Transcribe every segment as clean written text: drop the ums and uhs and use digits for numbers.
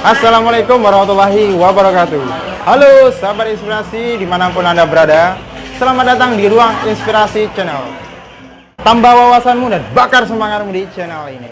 Assalamualaikum warahmatullahi wabarakatuh. Halo sahabat inspirasi dimanapun Anda berada. Selamat datang di Ruang Inspirasi Channel. Tambah wawasanmu dan bakar semangatmu di channel ini.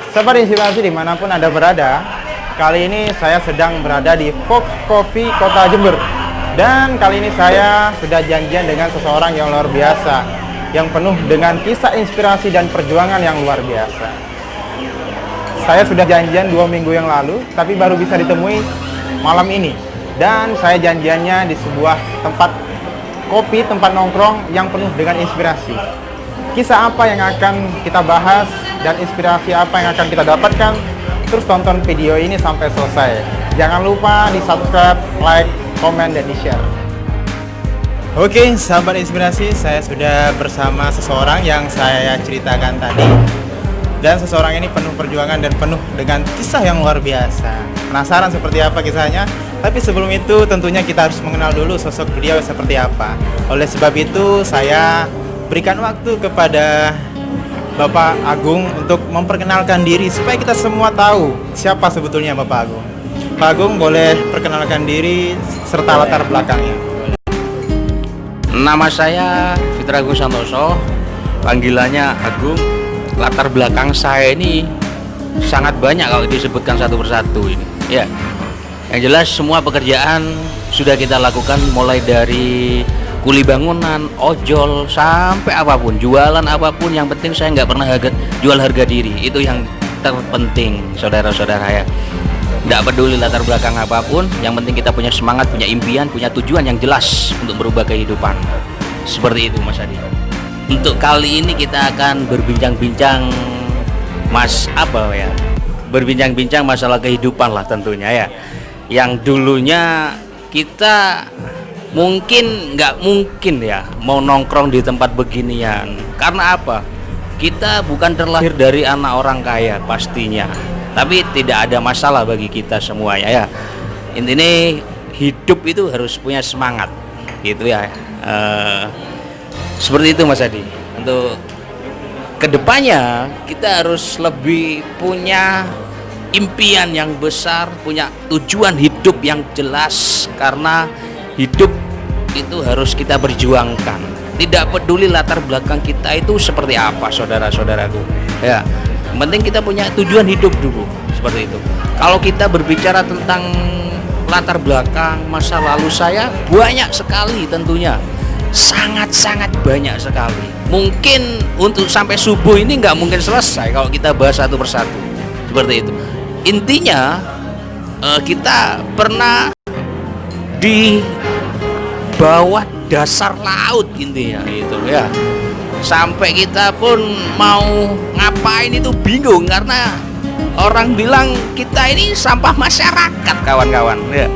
Sahabat inspirasi dimanapun Anda berada, kali ini saya sedang berada di Fox Coffee Kota Jember. Dan kali ini saya sudah janjian dengan seseorang yang luar biasa, yang penuh dengan kisah inspirasi dan perjuangan yang luar biasa. Saya sudah janjian 2 minggu yang lalu, tapi baru bisa ditemui malam ini. Dan saya janjiannya di sebuah tempat kopi, tempat nongkrong yang penuh dengan inspirasi. Kisah apa yang akan kita bahas dan inspirasi apa yang akan kita dapatkan, terus tonton video ini sampai selesai. Jangan lupa di subscribe, like, komen, dan di share. Oke sahabat inspirasi, saya sudah bersama seseorang yang saya ceritakan tadi. Dan seseorang ini penuh perjuangan dan penuh dengan kisah yang luar biasa. Penasaran seperti apa kisahnya? Tapi sebelum itu tentunya kita harus mengenal dulu sosok beliau seperti apa. Oleh sebab itu saya berikan waktu kepada Bapak Agung untuk memperkenalkan diri supaya kita semua tahu siapa sebetulnya Bapak Agung. Pak Agung boleh perkenalkan diri serta latar belakangnya. Nama saya Fitra Agung Santoso, panggilannya Agung. Latar belakang saya ini sangat banyak kalau disebutkan satu persatu ini. Ya, yang jelas semua pekerjaan sudah kita lakukan mulai dari kuli bangunan, ojol, sampai apapun, jualan apapun, yang penting saya nggak pernah jual harga diri. Itu yang terpenting, saudara-saudara ya. Nggak peduli latar belakang apapun, yang penting kita punya semangat, punya impian, punya tujuan yang jelas untuk merubah kehidupan. Seperti itu Mas Adi. Untuk kali ini kita akan berbincang-bincang berbincang-bincang masalah kehidupan lah tentunya ya. Yang dulunya kita nggak mungkin ya mau nongkrong di tempat beginian. Karena apa? Kita bukan terlahir dari anak orang kaya pastinya, tapi tidak ada masalah bagi kita semuanya ya. Intinya hidup itu harus punya semangat gitu ya. Seperti itu Mas Adi. Untuk kedepannya kita harus lebih punya impian yang besar, punya tujuan hidup yang jelas, karena hidup itu harus kita perjuangkan. Tidak peduli latar belakang kita itu seperti apa, saudara-saudaraku. Ya, yang penting kita punya tujuan hidup dulu, seperti itu. Kalau kita berbicara tentang latar belakang masa lalu saya, banyak sekali tentunya. Sangat-sangat banyak sekali. Mungkin untuk sampai subuh ini nggak mungkin selesai kalau kita bahas satu persatu. Seperti itu. Intinya kita pernah di bawah dasar laut intinya itu ya, sampai kita pun mau ngapain itu bingung karena orang bilang kita ini sampah masyarakat, kawan-kawan ya.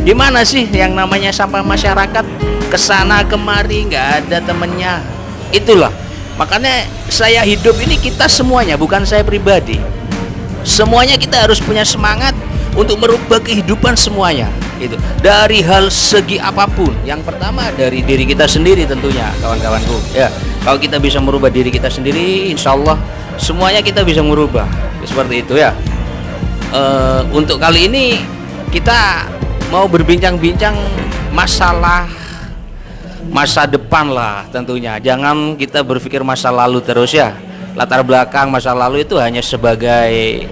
Gimana sih yang namanya sampah masyarakat, kesana kemari nggak ada temennya. Itulah makanya saya hidup ini, kita semuanya, bukan saya pribadi, semuanya kita harus punya semangat untuk merubah kehidupan semuanya itu, dari hal segi apapun. Yang pertama dari diri kita sendiri tentunya, kawan-kawanku ya. Kalau kita bisa merubah diri kita sendiri, insya Allah semuanya kita bisa merubah seperti itu ya. Untuk kali ini kita mau berbincang-bincang masalah masa depan lah tentunya. Jangan kita berpikir masa lalu terus ya. Latar belakang masa lalu itu hanya sebagai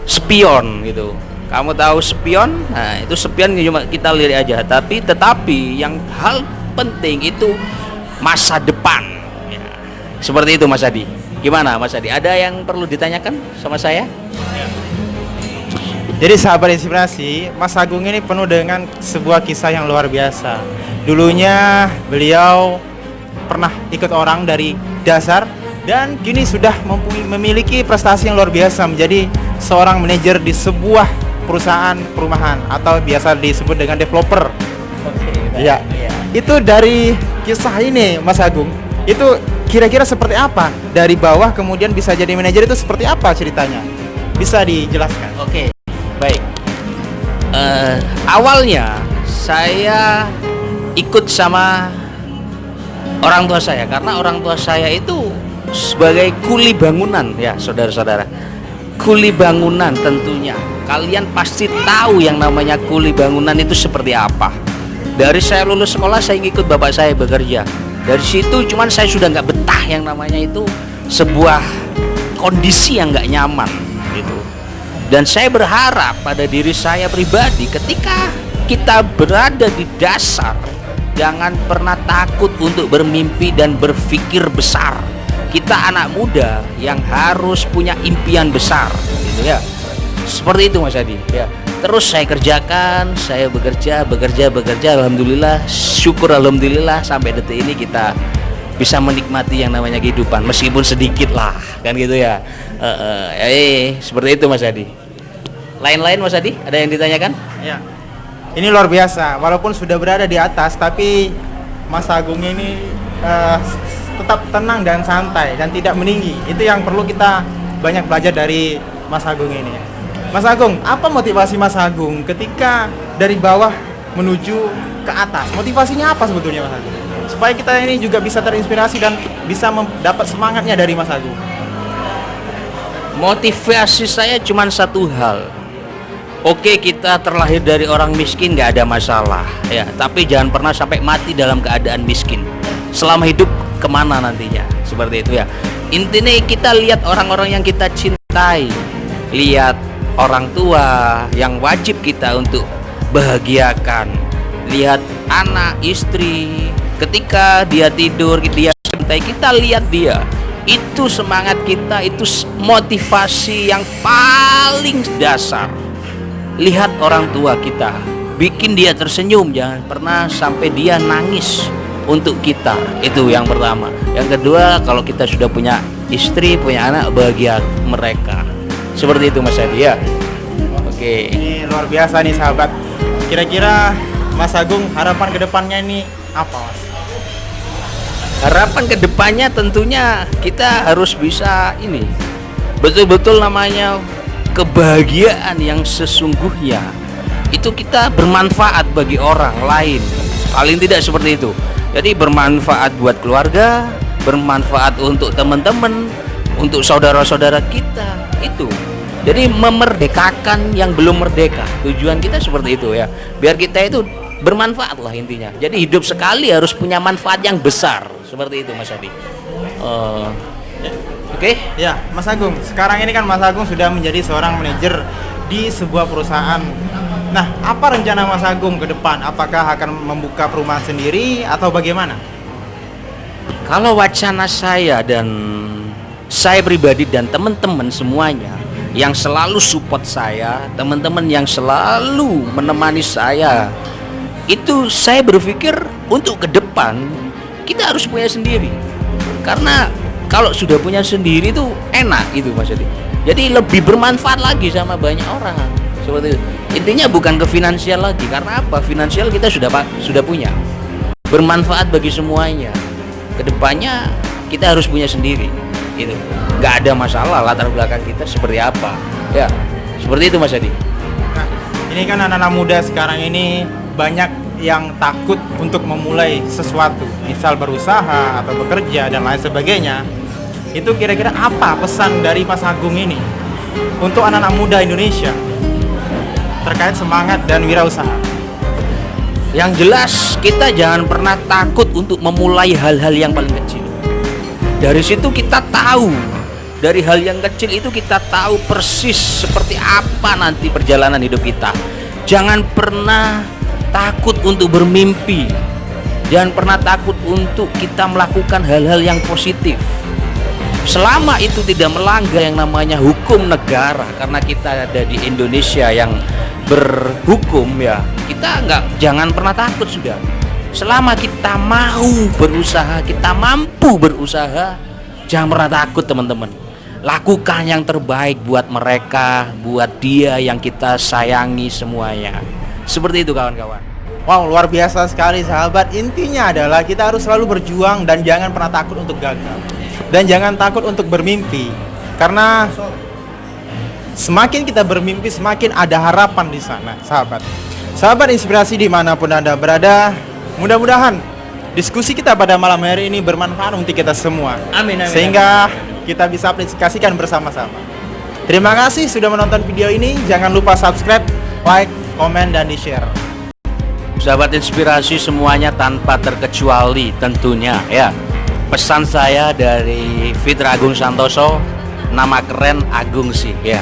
spion gitu. Kamu tahu spion? Nah, itu spion cuma kita lihat aja. Tetapi yang hal penting itu masa depan. Ya. Seperti itu Mas Adi. Gimana Mas Adi? Ada yang perlu ditanyakan sama saya? Jadi sahabat inspirasi, Mas Agung ini penuh dengan sebuah kisah yang luar biasa. Dulunya beliau pernah ikut orang dari dasar dan kini sudah memiliki prestasi yang luar biasa, menjadi seorang manajer di sebuah perusahaan perumahan atau biasa disebut dengan developer. Oke, ya. Itu dari kisah ini Mas Agung, Itu kira-kira seperti apa? Dari bawah kemudian bisa jadi manajer itu seperti apa ceritanya? Bisa dijelaskan? Oke, baik. Awalnya saya ikut sama orang tua saya karena orang tua saya itu sebagai kuli bangunan ya, saudara-saudara. Kuli bangunan tentunya. Kalian pasti tahu yang namanya kuli bangunan itu seperti apa. Dari saya lulus sekolah saya ikut bapak saya bekerja. Dari situ cuman saya sudah nggak betah yang namanya itu sebuah kondisi yang nggak nyaman gitu. Dan saya berharap pada diri saya pribadi ketika kita berada di dasar, jangan pernah takut untuk bermimpi dan berpikir besar. Kita anak muda yang harus punya impian besar gitu ya. Seperti itu Mas Adi ya. Terus saya kerjakan, saya bekerja, alhamdulillah, syukur alhamdulillah sampai detik ini kita bisa menikmati yang namanya kehidupan meskipun sedikit lah kan gitu ya. Seperti itu Mas Adi. Lain-lain Mas Adi, ada yang ditanyakan? Ya. Ini luar biasa, walaupun sudah berada di atas tapi Mas Agung ini tetap tenang dan santai dan tidak meninggi. Itu yang perlu kita banyak belajar dari Mas Agung ini. Mas Agung, apa motivasi Mas Agung ketika dari bawah menuju ke atas? Motivasinya apa sebetulnya Mas Agung? Supaya kita ini juga bisa terinspirasi dan bisa mendapat semangatnya dari Mas Agung. Motivasi saya cuma satu hal. Oke, kita terlahir dari orang miskin nggak ada masalah ya, tapi jangan pernah sampai mati dalam keadaan miskin. Selama hidup kemana nantinya? Seperti itu ya. Intinya kita lihat orang-orang yang kita cintai, lihat orang tua yang wajib kita untuk bahagiakan, lihat anak istri ketika dia tidur dia cintai, kita lihat dia, itu semangat kita, itu motivasi yang paling dasar. Lihat orang tua kita, bikin dia tersenyum, jangan pernah sampai dia nangis untuk kita. Itu yang pertama. Yang kedua, kalau kita sudah punya istri, punya anak, bahagia mereka. Seperti itu Mas Adi ya. Oke. Ini luar biasa nih sahabat. Kira-kira Mas Agung harapan kedepannya ini apa Mas? Harapan kedepannya tentunya kita harus bisa ini betul-betul namanya kebahagiaan yang sesungguhnya itu kita bermanfaat bagi orang lain, paling tidak seperti itu. Jadi bermanfaat buat keluarga, bermanfaat untuk teman-teman, untuk saudara-saudara kita itu. Jadi memerdekakan yang belum merdeka. Tujuan kita seperti itu ya. Biar kita itu bermanfaat lah intinya. Jadi hidup sekali harus punya manfaat yang besar. Seperti itu Mas Adi. Oke. Ya, Mas Agung. Sekarang ini kan Mas Agung sudah menjadi seorang manajer di sebuah perusahaan. Nah, apa rencana Mas Agung ke depan? Apakah akan membuka perumahan sendiri atau bagaimana? Kalau wacana saya dan saya pribadi dan teman-teman semuanya yang selalu support saya, teman-teman yang selalu menemani saya, itu saya berpikir untuk ke depan kita harus punya sendiri. Karena kalau sudah punya sendiri itu enak itu Mas Adi. Jadi lebih bermanfaat lagi sama banyak orang. Seperti itu. Intinya bukan ke finansial lagi. Karena apa? Finansial kita sudah punya. Bermanfaat bagi semuanya. Kedepannya kita harus punya sendiri. Itu nggak ada masalah latar belakang kita seperti apa. Ya, seperti itu Mas Adi. Nah, ini kan anak-anak muda sekarang ini banyak yang takut untuk memulai sesuatu, misal berusaha atau bekerja dan lain sebagainya. Itu kira-kira apa pesan dari Mas Agung ini untuk anak-anak muda Indonesia terkait semangat dan wirausaha? Yang jelas kita jangan pernah takut untuk memulai hal-hal yang paling kecil. Dari situ kita tahu, dari hal yang kecil itu kita tahu persis seperti apa nanti perjalanan hidup kita. Jangan pernah takut untuk bermimpi. Jangan pernah takut untuk kita melakukan hal-hal yang positif. Selama itu tidak melanggar yang namanya hukum negara, karena kita ada di Indonesia yang berhukum ya, kita jangan pernah takut sudah. Selama kita mau berusaha, kita mampu berusaha, jangan pernah takut teman-teman. Lakukan yang terbaik buat mereka, buat dia yang kita sayangi semuanya. Seperti itu kawan-kawan. Wow, luar biasa sekali sahabat. Intinya adalah kita harus selalu berjuang dan jangan pernah takut untuk gagal. Dan jangan takut untuk bermimpi. Karena semakin kita bermimpi, semakin ada harapan di sana, sahabat. Sahabat inspirasi dimanapun Anda berada, mudah-mudahan diskusi kita pada malam hari ini bermanfaat untuk kita semua. Amin, amin. Sehingga kita bisa aplikasikan bersama-sama. Terima kasih sudah menonton video ini. Jangan lupa subscribe, like, komen, dan di-share. Sahabat inspirasi semuanya tanpa terkecuali tentunya ya. Pesan saya dari Fitra Agung Santoso, nama keren Agung sih ya.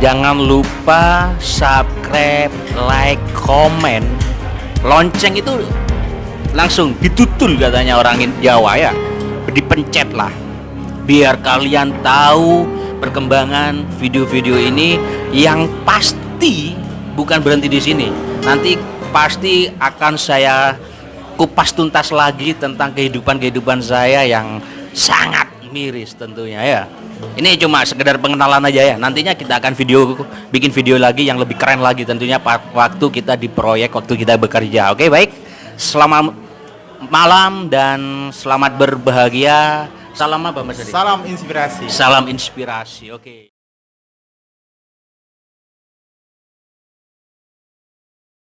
Jangan lupa subscribe, like, komen, lonceng itu langsung ditutul katanya orang Jawa ya. Dipencet lah biar kalian tahu perkembangan video-video ini yang pasti bukan berhenti di sini. Nanti pasti akan saya kupas tuntas lagi tentang kehidupan saya yang sangat miris tentunya ya. Ini cuma sekedar pengenalan aja ya. Nantinya kita akan bikin video lagi yang lebih keren lagi tentunya waktu kita di proyek, waktu kita bekerja. Oke, baik. Selamat malam dan selamat berbahagia. Salam apa Mas Adi? Salam inspirasi. Salam inspirasi. Oke.